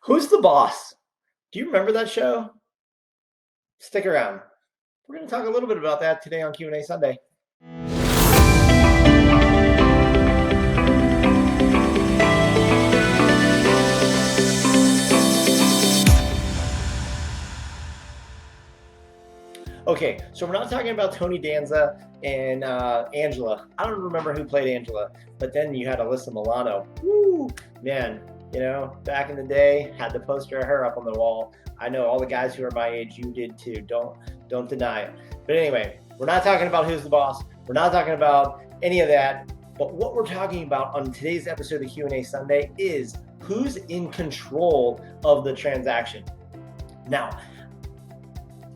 Who's the Boss? Do you remember that show? Stick around. We're going to talk a little bit about that today on Q&A Sunday. Okay, so we're not talking about Tony Danza and Angela. I don't remember who played Angela, but then you had Alyssa Milano. Woo, man, back in the day, had the poster of her up on the wall. I know all the guys who are my age, you did too. Don't deny it. But anyway, we're not talking about Who's the Boss. We're not talking about any of that. But what we're talking about on today's episode of Q&A Sunday is who's in control of the transaction. Now,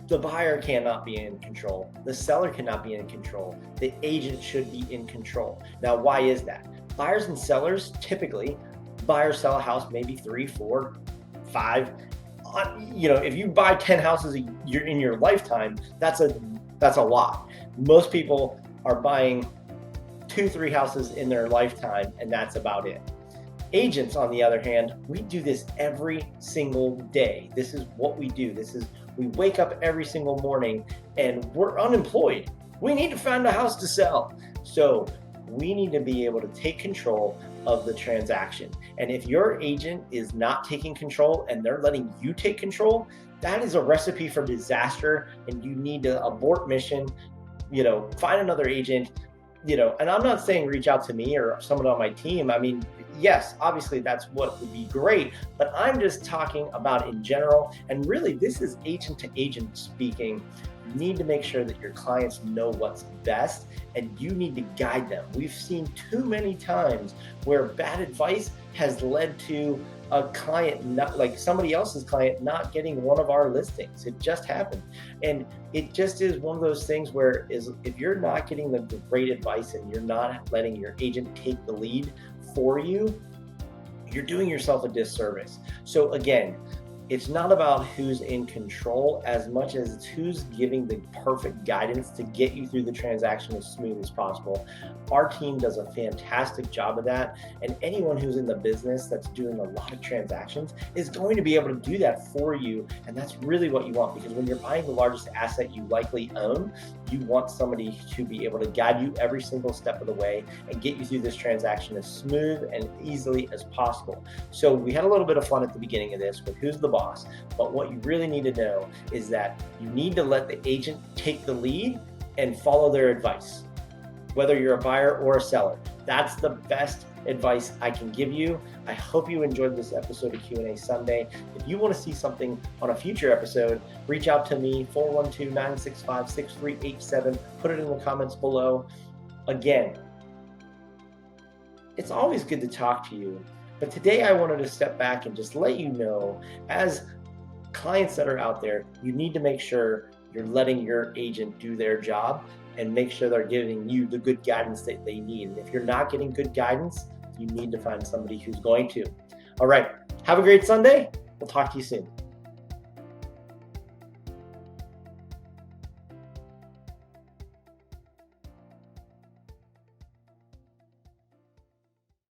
the buyer cannot be in control. The seller cannot be in control. The agent should be in control. Now, why is that? Buyers and sellers typically buy or sell a house maybe 3, 4, 5. If you buy 10 houses in your lifetime, that's a lot. Most people are buying 2, 3 houses in their lifetime, and that's about it. Agents, on the other hand, we do this every single day. This is what we do. We wake up every single morning and we're unemployed. We need to find a house to sell. So we need to be able to take control of the transaction. And if your agent is not taking control and they're letting you take control, that is a recipe for disaster, and you need to abort mission, find another agent, and I'm not saying reach out to me or someone on my team. I mean, yes, obviously that's what would be great, but I'm just talking about in general. And really, this is agent to agent speaking. You need to make sure that your clients know what's best, and you need to guide them. We've seen too many times where bad advice has led to a client, not like somebody else's client, not getting one of our listings. It just happened. And it just is one of those things where if you're not getting the great advice and you're not letting your agent take the lead for you, you're doing yourself a disservice. So again, it's not about who's in control as much as it's who's giving the perfect guidance to get you through the transaction as smooth as possible. Our team does a fantastic job of that, and anyone who's in the business that's doing a lot of transactions is going to be able to do that for you, and that's really what you want, because when you're buying the largest asset you likely own, you want somebody to be able to guide you every single step of the way and get you through this transaction as smooth and easily as possible. So we had a little bit of fun at the beginning of this with Who's the Boss, but what you really need to know is that you need to let the agent take the lead and follow their advice, whether you're a buyer or a seller. That's the best advice I can give you. I hope you enjoyed this episode of Q&A Sunday. If you want to see something on a future episode, reach out to me, 412-965-6387. Put it in the comments below. Again, it's always good to talk to you, but today I wanted to step back and just let you know, as clients that are out there, you need to make sure you're letting your agent do their job and make sure they're giving you the good guidance that they need. And if you're not getting good guidance, you need to find somebody who's going to. All right, have a great Sunday. We'll talk to you soon.